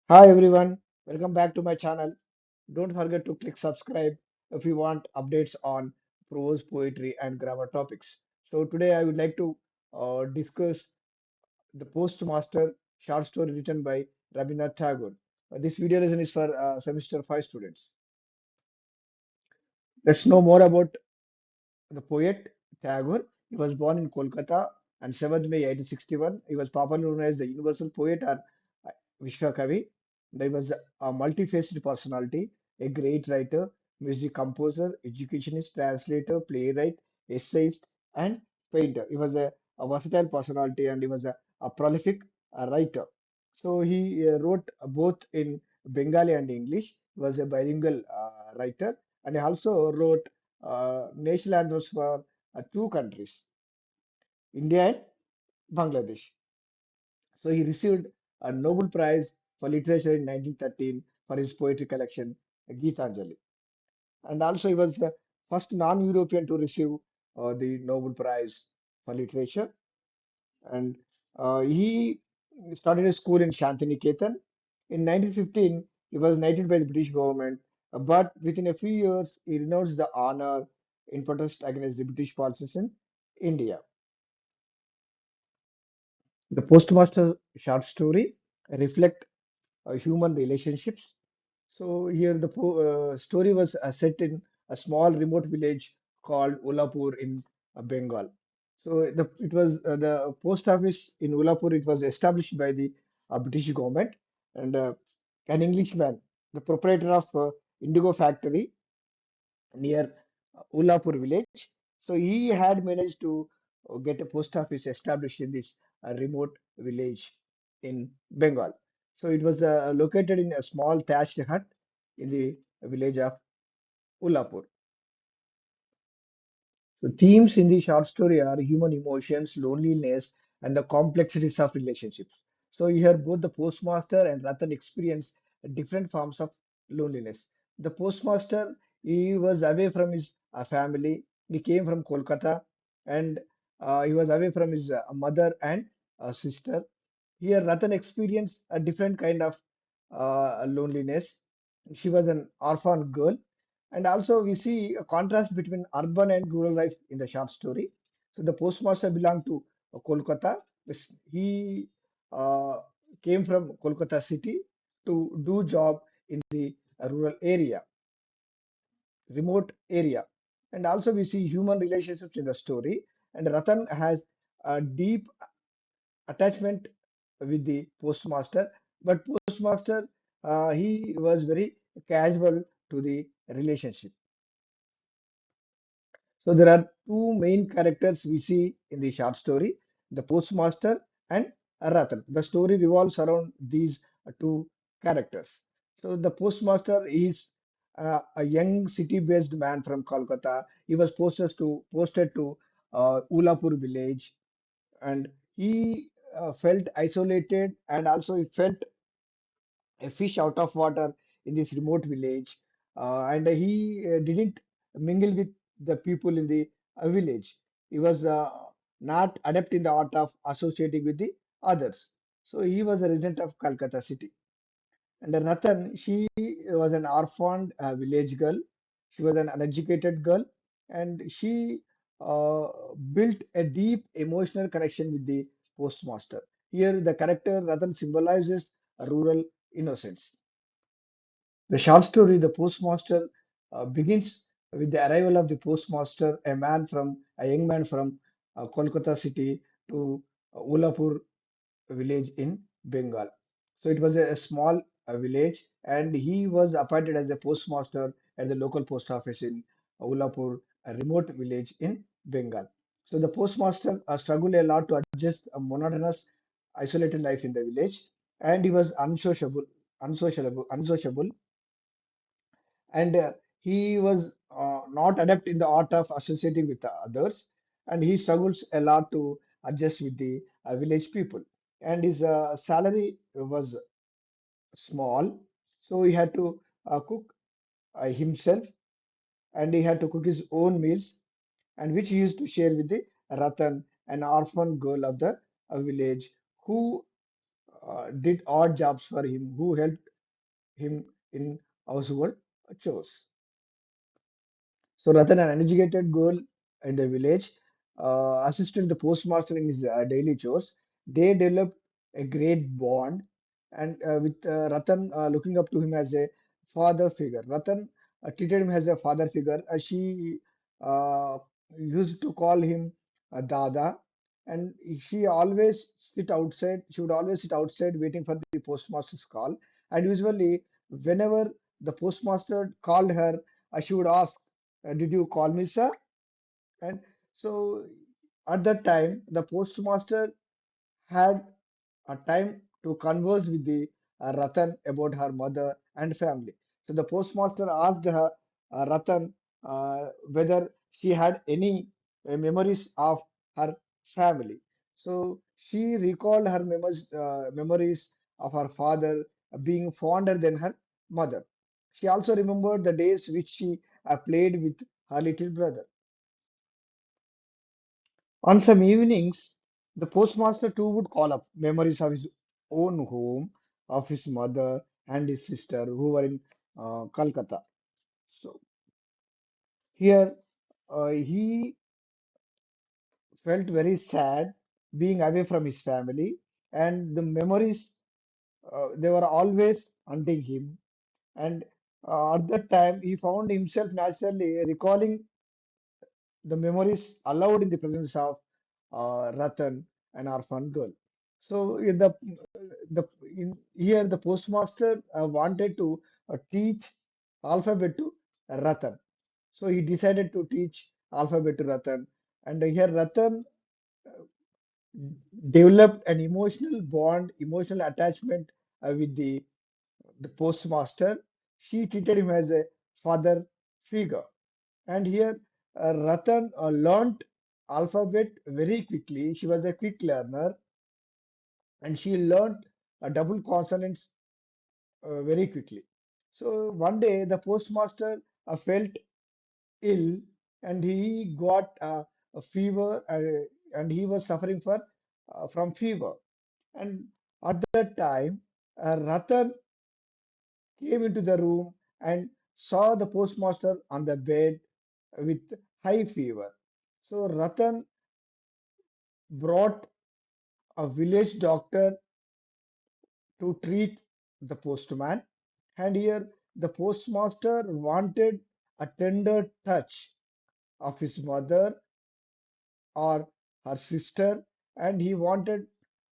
Hi everyone, welcome back to my channel. Don't forget to click subscribe if you want updates on prose, poetry, and grammar topics. So today I would like to discuss the Postmaster short story written by Rabindranath Tagore. This video lesson is for semester 5 students. Let's know more about the poet Tagore. He was born in Kolkata on 7th May 1861. He was popularly known as the universal poet or uh, Vishwakavi. He was a multifaceted personality, a great writer, music composer, educationist, translator, playwright, essayist, and painter. He was a versatile personality and he was a prolific writer. So he wrote both in Bengali and English. He was a bilingual writer and he also wrote national anthems for two countries, India and Bangladesh. So he received a Nobel Prize for Literature in 1913 for his poetry collection, Geetanjali. And also he was the first non-European to receive the Nobel Prize for Literature. And he started a school in Shantiniketan. In 1915, he was knighted by the British government, but within a few years, he renounced the honor in protest against the British policies in India. The Postmaster short story reflect human relationships. So here the story was set in a small remote village called Ulapur in Bengal. So it was the post office in Ulapur. It was established by the British government, and an Englishman, the proprietor of Indigo factory near Ulapur village. So he had managed to get a post office established in this remote village in Bengal. So it was located in a small thatched hut in the village of Ulapur. So themes in the short story are human emotions, loneliness, and the complexities of relationships. So here both the postmaster and Ratan experience different forms of loneliness. The postmaster, he was away from his family. He came from Kolkata, and he was away from his mother and sister. Here Ratan experienced a different kind of loneliness. She was an orphan girl, and also we see a contrast between urban and rural life in the short story. So the postmaster belonged to Kolkata. He uh, came from Kolkata city to do job in the rural area, remote area. And also we see human relationships in the story. And Ratan has a deep attachment with the postmaster, but postmaster he was very casual to the relationship. So there are two main characters we see in the short story, the postmaster and Ratan. The story revolves around these two characters. So the postmaster is a young city-based man from Kolkata. He was posted to Ulapur village, and he felt isolated, and also he felt a fish out of water in this remote village, and he didn't mingle with the people in the village. He was not adept in the art of associating with the others. So he was a resident of Calcutta city. And Ratan, she was an orphaned village girl. She was an uneducated girl, and she uh, built a deep emotional connection with the postmaster. Here, the character Ratan symbolizes a rural innocence. The short story, The Postmaster, begins with the arrival of the postmaster, a young man from Kolkata city to Ulapur village in Bengal. So it was a small village, and he was appointed as a postmaster at the local post office in Ulapur, a remote village in Bengal. So the postmaster struggled a lot to adjust a monotonous, isolated life in the village, and he was unsociable, and he was not adept in the art of associating with others, and he struggles a lot to adjust with the village people, and his salary was small, so he had to cook himself, and he had to cook his own meals, and which he used to share with the Ratan, an orphan girl of the village, who did odd jobs for him, who helped him in household chores. So Ratan, an uneducated girl in the village, assisted the postmaster in his daily chores. They developed a great bond, and with Ratan looking up to him as a father figure. Ratan treated him as a father figure. She uh, used to call him Dada, and she always sit outside. She would always sit outside waiting for the postmaster's call. And usually, whenever the postmaster called her, she would ask, did you call me, sir? And so at that time, the postmaster had a time to converse with the Ratan about her mother and family. So the postmaster asked her, Ratan, whether she had any memories of her family. So she recalled her memories of her father being fonder than her mother. She also remembered the days which she played with her little brother. On some evenings, the postmaster too would call up memories of his own home, of his mother and his sister who were in Calcutta. So here he felt very sad being away from his family, and the memories they were always haunting him. And at that time, he found himself naturally recalling the memories allowed in the presence of Ratan, an orphan girl. So here the postmaster wanted to teach alphabet to Ratan. So he decided to teach alphabet to Ratan, and here Ratan developed an emotional bond, emotional attachment with the postmaster. She treated him as a father figure. And here Ratan learnt alphabet very quickly. She was a quick learner, and she learnt double consonants very quickly. So one day the postmaster felt ill, and he got a fever, and he was suffering from fever. And at that time, Ratan came into the room and saw the postmaster on the bed with high fever. So Ratan brought a village doctor to treat the postman. And here the postmaster wanted a tender touch of his mother or her sister, and he wanted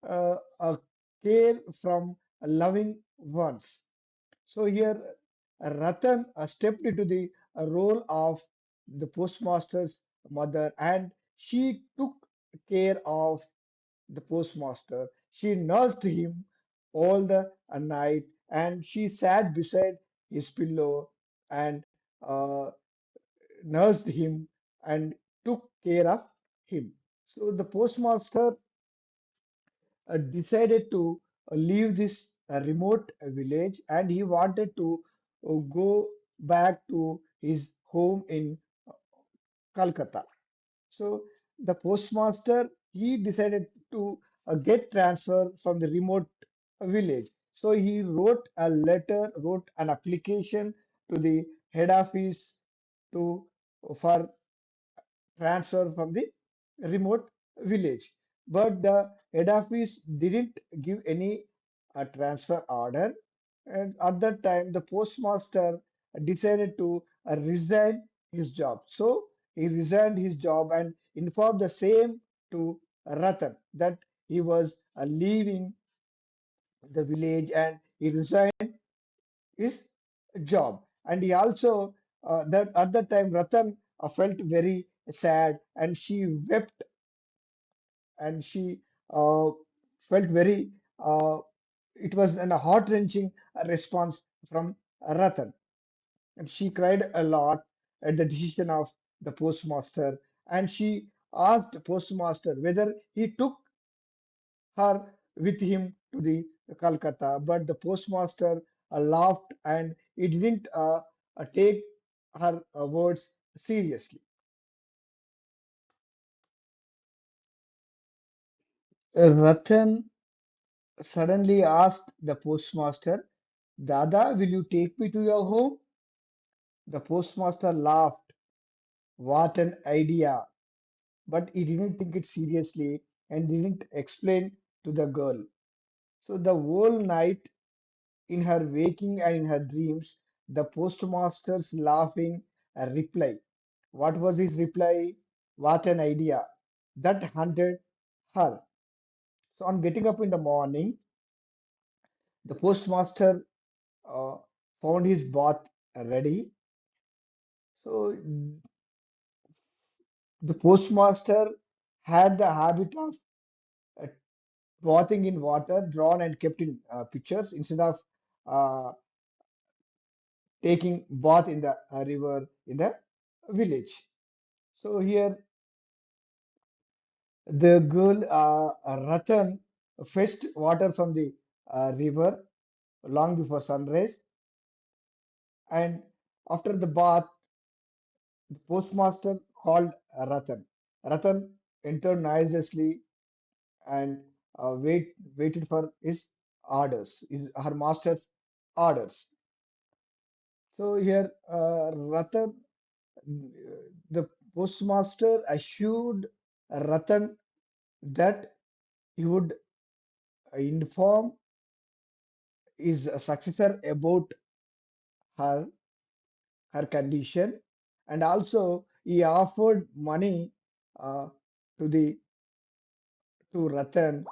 a care from loving ones. So here Ratan stepped into the role of the postmaster's mother, and she took care of the postmaster. She nursed him all the night, and she sat beside his pillow and uh, nursed him and took care of him. So the postmaster decided to leave this remote village, and he wanted to go back to his home in Calcutta. So the postmaster he decided to get transfer from the remote village. So he wrote a letter, wrote an application to the head office to for transfer from the remote village. But the head office didn't give any transfer order. And at that time, the postmaster decided to resign his job. So he resigned his job and informed the same to Ratan that he was leaving the village, and he resigned his job. And he also, that at that time, Ratan felt very sad, and she wept, and she uh, felt very, it was a heart-wrenching response from Ratan. And she cried a lot at the decision of the postmaster. And she asked the postmaster whether he took her with him to the Calcutta. But the postmaster laughed, and he didn't take her words seriously. Ratan suddenly asked the postmaster, Dada, will you take me to your home? The postmaster laughed. What an idea! But he didn't take it seriously and didn't explain to the girl. So the whole night, in her waking and in her dreams, the postmaster's laughing a reply. What was his reply? What an idea! That haunted her. So on getting up in the morning, the postmaster uh, found his bath ready. So the postmaster had the habit of uh, bathing in water drawn and kept in pictures instead of uh, taking bath in the river in the village. So here the girl Ratan fetched water from the river long before sunrise, and after the bath, the postmaster called Ratan. Ratan entered noiselessly and waited for his orders, her master's orders. So here, Ratan, the postmaster assured Ratan that he would inform his successor about her her condition, and also he offered money uh, to the to Ratan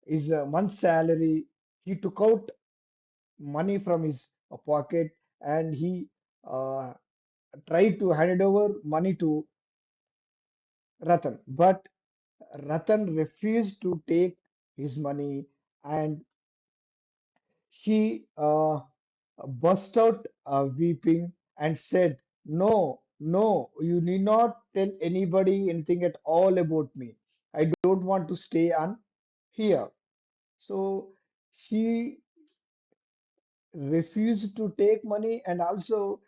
his month's salary. He took out money from his pocket and he uh, tried to hand over money to Ratan, but Ratan refused to take his money and she burst out weeping and said, No, no, you need not tell anybody anything at all about me. I don't want to stay on here. So she refused to take money and also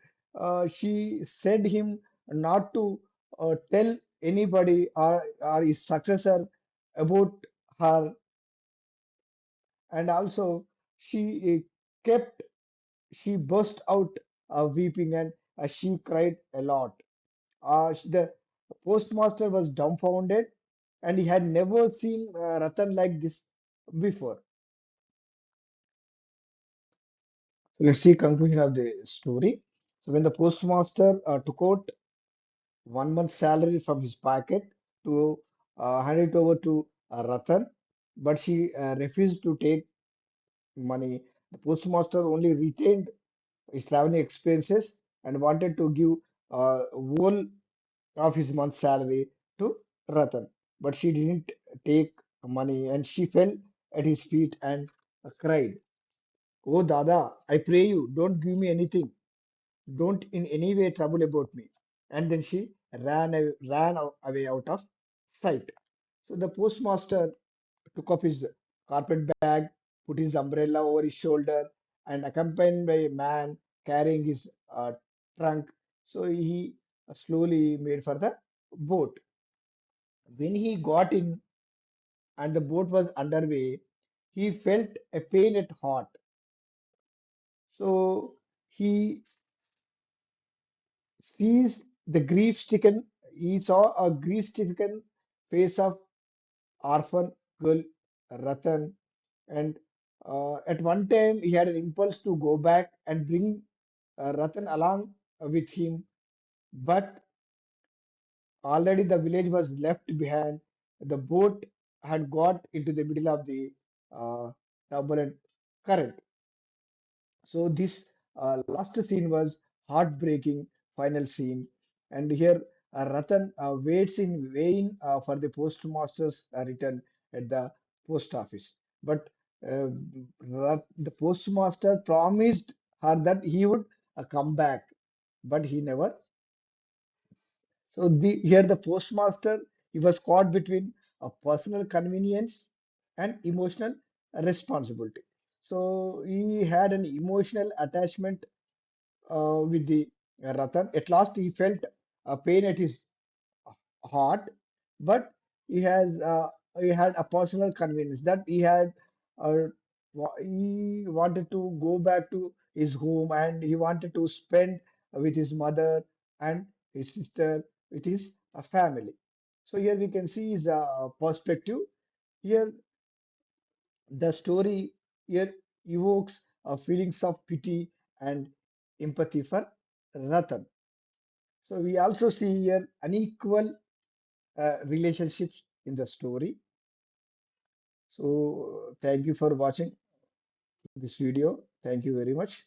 she said him not to tell anybody or his successor about her, and also she kept she burst out weeping and she cried a lot. The postmaster was dumbfounded and he had never seen Ratan like this before. So let's see conclusion of the story. So when the postmaster took out 1 month's salary from his pocket to hand it over to Ratan, but she refused to take money. The postmaster only retained his traveling expenses and wanted to give whole of his month's salary to Ratan, but she didn't take money and she fell at his feet and cried, Oh Dada, I pray you, don't give me anything. Don't in any way trouble about me. And then she ran away out of sight. So the postmaster took up his carpet bag, put his umbrella over his shoulder, and accompanied by a man carrying his trunk. So he slowly made for the boat. When he got in and the boat was underway, he felt a pain at heart. So he sees the grief-stricken. He saw a grief-stricken face of orphan girl Ratan, and at one time he had an impulse to go back and bring Ratan along with him, but already the village was left behind. The boat had got into the middle of the uh, turbulent current. So this last scene was heartbreaking final scene, and here Ratan waits in vain for the postmaster's return at the post office. But the postmaster promised her that he would come back, but he never. So here the postmaster he was caught between a personal convenience and emotional responsibility. So he had an emotional attachment with the Ratan. At last, he felt a pain at his heart, but he has he had a personal convenience that he had. he wanted to go back to his home and he wanted to spend with his mother and his sister, with his family. So here we can see his perspective. Here the story here evokes feelings of pity and empathy for Ratan. So we also see here unequal relationships in the story. So thank you for watching this video. Thank you very much.